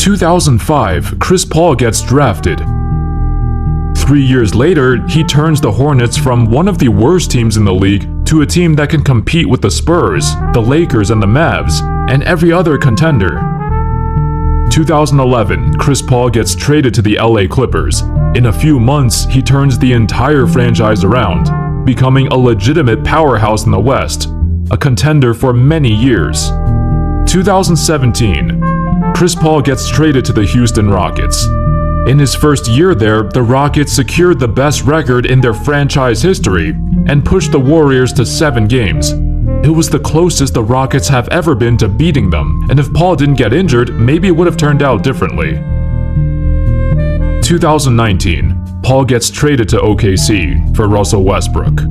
2005, Chris Paul gets drafted. 3 years later, he turns the Hornets from one of the worst teams in the league to a team that can compete with the Spurs, the Lakers, and the Mavs, and every other contender. 2011, Chris Paul gets traded to the LA Clippers. In a few months, he turns the entire franchise around, becoming a legitimate powerhouse in the West, a contender for many years. 2017, Chris Paul gets traded to the Houston Rockets. In his first year there, the Rockets secured the best record in their franchise history and pushed the Warriors to 7 games. It was the closest the Rockets have ever been to beating them, and if Paul didn't get injured, maybe it would have turned out differently. 2019, Paul gets traded to OKC for Russell Westbrook.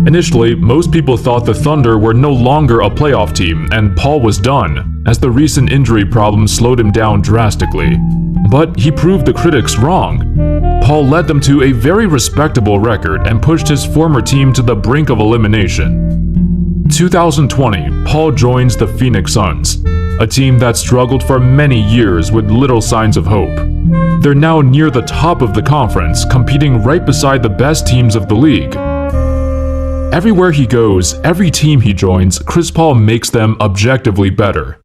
Initially, most people thought the Thunder were no longer a playoff team and Paul was done, as the recent injury problems slowed him down drastically. But he proved the critics wrong. Paul led them to a very respectable record and pushed his former team to the brink of elimination. 2020, Paul joins the Phoenix Suns, a team that struggled for many years with little signs of hope. They're now near the top of the conference, competing right beside the best teams of the league. Everywhere he goes, every team he joins, Chris Paul makes them objectively better.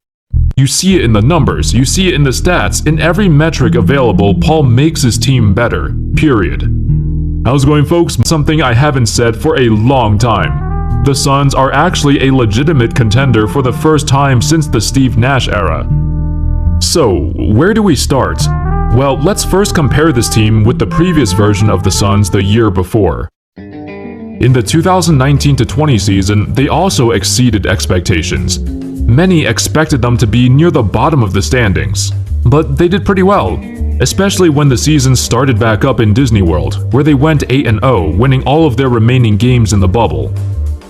You see it in the numbers, you see it in the stats, in every metric available, Paul makes his team better, period. How's it going, folks? Something I haven't said for a long time. The Suns are actually a legitimate contender for the first time since the Steve Nash era. So, where do we start? Well, let's first compare this team with the previous version of the Suns the year before. In the 2019-20 season, they also exceeded expectations. Many expected them to be near the bottom of the standings, but they did pretty well, especially when the season started back up in Disney World, where they went 8-0, winning all of their remaining games in the bubble.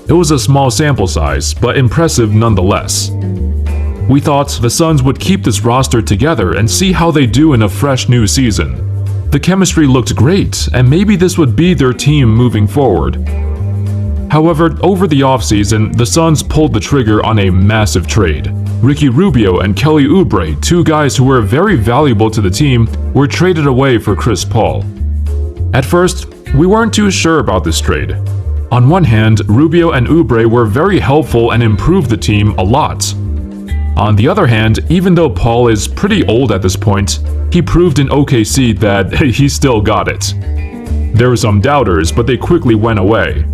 It was a small sample size, but impressive nonetheless. We thought the Suns would keep this roster together and see how they do in a fresh new season. The chemistry looked great, and maybe this would be their team moving forward. However, over the offseason, the Suns pulled the trigger on a massive trade. Ricky Rubio and Kelly Oubre, 2 guys who were very valuable to the team, were traded away for Chris Paul. At first, we weren't too sure about this trade. On one hand, Rubio and Oubre were very helpful and improved the team a lot. On the other hand, even though Paul is pretty old at this point, he proved in OKC that he still got it. There were some doubters, but they quickly went away.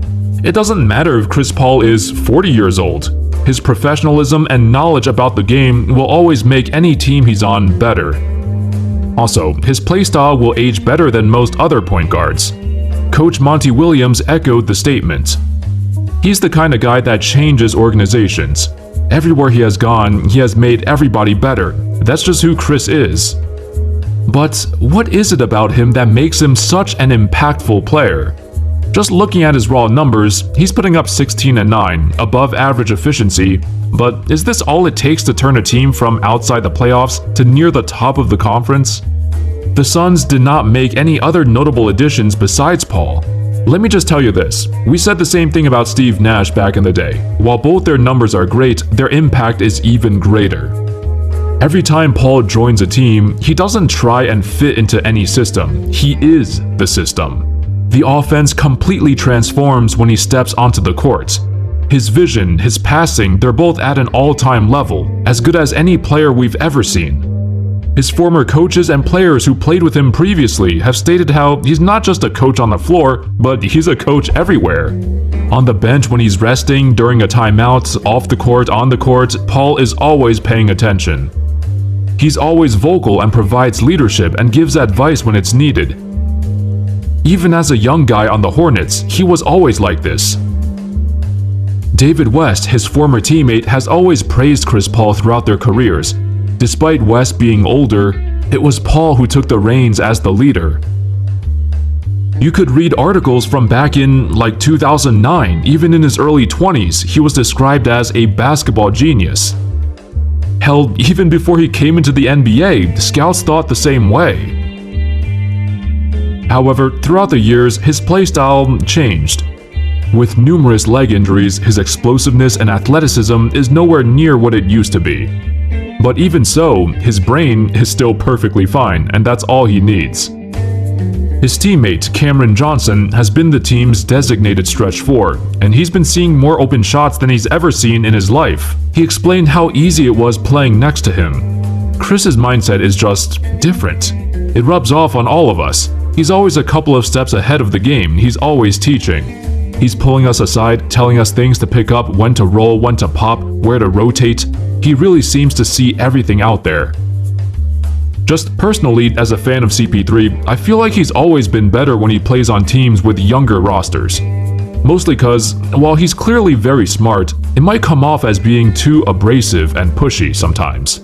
It doesn't matter if Chris Paul is 40 years old. His professionalism and knowledge about the game will always make any team he's on better. Also, his playstyle will age better than most other point guards. Coach Monty Williams echoed the statement. He's the kind of guy that changes organizations. Everywhere he has gone, he has made everybody better. That's just who Chris is. But what is it about him that makes him such an impactful player? Just looking at his raw numbers, he's putting up 16-9, above average efficiency, but is this all it takes to turn a team from outside the playoffs to near the top of the conference? The Suns did not make any other notable additions besides Paul. Let me just tell you this, we said the same thing about Steve Nash back in the day. While both their numbers are great, their impact is even greater. Every time Paul joins a team, he doesn't try and fit into any system, he is the system. The offense completely transforms when he steps onto the court. His vision, his passing, they're both at an all-time level, as good as any player we've ever seen. His former coaches and players who played with him previously have stated how he's not just a coach on the floor, but he's a coach everywhere. On the bench when he's resting, during a timeout, off the court, on the court, Paul is always paying attention. He's always vocal and provides leadership and gives advice when it's needed. Even as a young guy on the Hornets, he was always like this. David West, his former teammate, has always praised Chris Paul throughout their careers. Despite West being older, it was Paul who took the reins as the leader. You could read articles from back in like 2009, even in his early 20s, he was described as a basketball genius. Hell, even before he came into the NBA, scouts thought the same way. However, throughout the years, his playstyle changed. With numerous leg injuries, his explosiveness and athleticism is nowhere near what it used to be. But even so, his brain is still perfectly fine, and that's all he needs. His teammate, Cameron Johnson, has been the team's designated stretch 4, and he's been seeing more open shots than he's ever seen in his life. He explained how easy it was playing next to him. Chris's mindset is just different. It rubs off on all of us. He's always a couple of steps ahead of the game. He's always teaching. He's pulling us aside, telling us things to pick up, when to roll, when to pop, where to rotate. He really seems to see everything out there. Just personally, as a fan of CP3, I feel like he's always been better when he plays on teams with younger rosters. Mostly cause, while he's clearly very smart, it might come off as being too abrasive and pushy sometimes.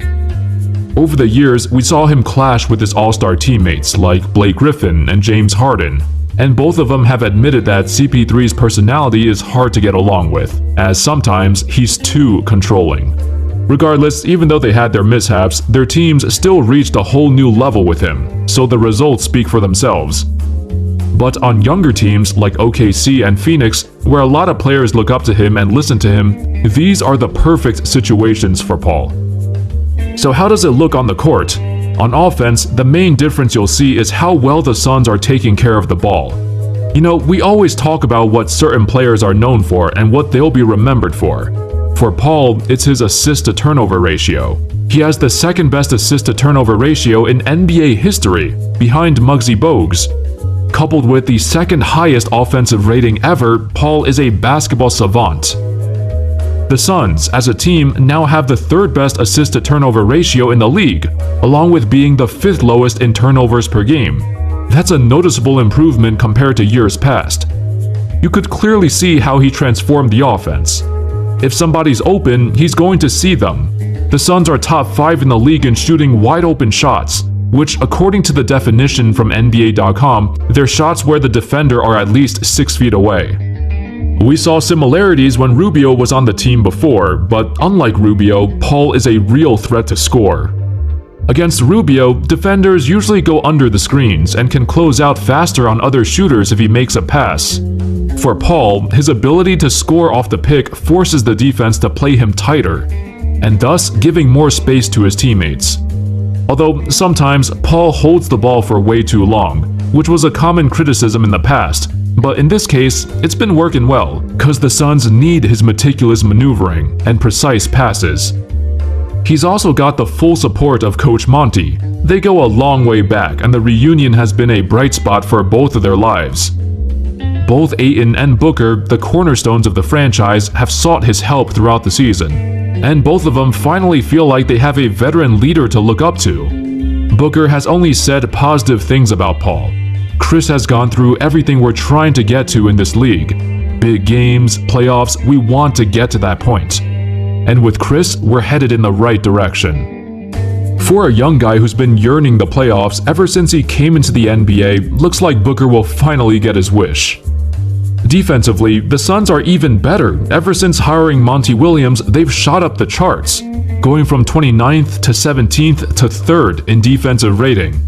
Over the years, we saw him clash with his all-star teammates like Blake Griffin and James Harden, and both of them have admitted that CP3's personality is hard to get along with, as sometimes he's too controlling. Regardless, even though they had their mishaps, their teams still reached a whole new level with him, so the results speak for themselves. But on younger teams like OKC and Phoenix, where a lot of players look up to him and listen to him, these are the perfect situations for Paul. So how does it look on the court? On offense, the main difference you'll see is how well the Suns are taking care of the ball. You know, we always talk about what certain players are known for and what they'll be remembered for. For Paul, it's his assist-to-turnover ratio. He has the second best assist-to-turnover ratio in NBA history, behind Muggsy Bogues. Coupled with the second highest offensive rating ever, Paul is a basketball savant. The Suns, as a team, now have the third best assist-to-turnover ratio in the league, along with being the fifth lowest in turnovers per game. That's a noticeable improvement compared to years past. You could clearly see how he transformed the offense. If somebody's open, he's going to see them. The Suns are top 5 in the league in shooting wide-open shots, which, according to the definition from NBA.com, they're shots where the defender are at least 6 feet away. We saw similarities when Rubio was on the team before, but unlike Rubio, Paul is a real threat to score. Against Rubio, defenders usually go under the screens and can close out faster on other shooters if he makes a pass. For Paul, his ability to score off the pick forces the defense to play him tighter, and thus giving more space to his teammates. Although sometimes Paul holds the ball for way too long, which was a common criticism in the past, but in this case, it's been working well, cause the Suns need his meticulous maneuvering and precise passes. He's also got the full support of Coach Monty. They go a long way back, and the reunion has been a bright spot for both of their lives. Both Ayton and Booker, the cornerstones of the franchise, have sought his help throughout the season, and both of them finally feel like they have a veteran leader to look up to. Booker has only said positive things about Paul. Chris has gone through everything we're trying to get to in this league. Big games, playoffs, we want to get to that point. And with Chris, we're headed in the right direction. For a young guy who's been yearning the playoffs ever since he came into the NBA, looks like Booker will finally get his wish. Defensively, the Suns are even better. Ever since hiring Monty Williams, they've shot up the charts, going from 29th to 17th to 3rd in defensive rating.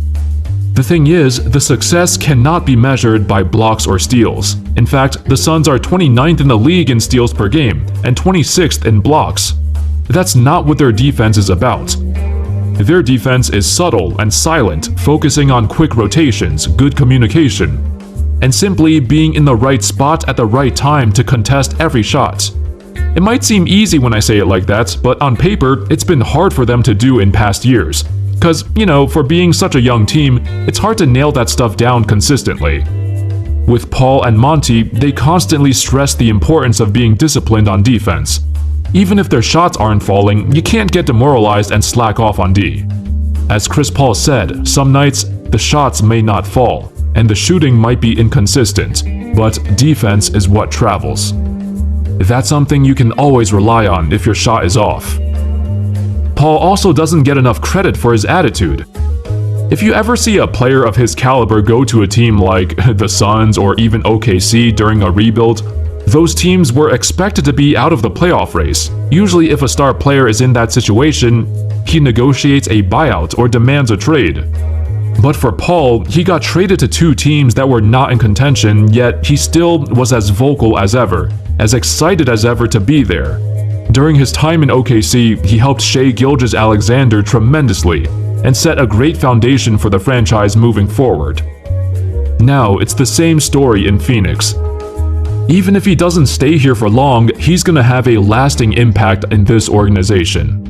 The thing is, the success cannot be measured by blocks or steals. In fact, the Suns are 29th in the league in steals per game and 26th in blocks. That's not what their defense is about. Their defense is subtle and silent, focusing on quick rotations, good communication, and simply being in the right spot at the right time to contest every shot. It might seem easy when I say it like that, but on paper, it's been hard for them to do in past years. Cause, you know, for being such a young team, it's hard to nail that stuff down consistently. With Paul and Monty, they constantly stress the importance of being disciplined on defense. Even if their shots aren't falling, you can't get demoralized and slack off on D. As Chris Paul said, some nights, the shots may not fall, and the shooting might be inconsistent, but defense is what travels. That's something you can always rely on if your shot is off. Paul also doesn't get enough credit for his attitude. If you ever see a player of his caliber go to a team like the Suns or even OKC during a rebuild, those teams were expected to be out of the playoff race. Usually if a star player is in that situation, he negotiates a buyout or demands a trade. But for Paul, he got traded to 2 teams that were not in contention, yet he still was as vocal as ever, as excited as ever to be there. During his time in OKC, he helped Shai Gilgeous-Alexander tremendously and set a great foundation for the franchise moving forward. Now, it's the same story in Phoenix. Even if he doesn't stay here for long, he's gonna have a lasting impact in this organization.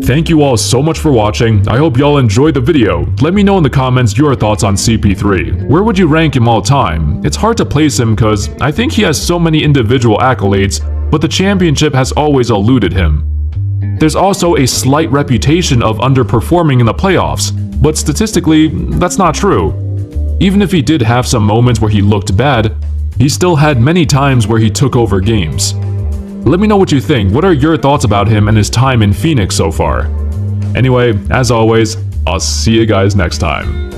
Thank you all so much for watching. I hope y'all enjoyed the video. Let me know in the comments your thoughts on CP3. Where would you rank him all time? It's hard to place him because I think he has so many individual accolades, but the championship has always eluded him. There's also a slight reputation of underperforming in the playoffs, but statistically, that's not true. Even if he did have some moments where he looked bad, he still had many times where he took over games. Let me know what you think. What are your thoughts about him and his time in Phoenix so far? Anyway, as always, I'll see you guys next time.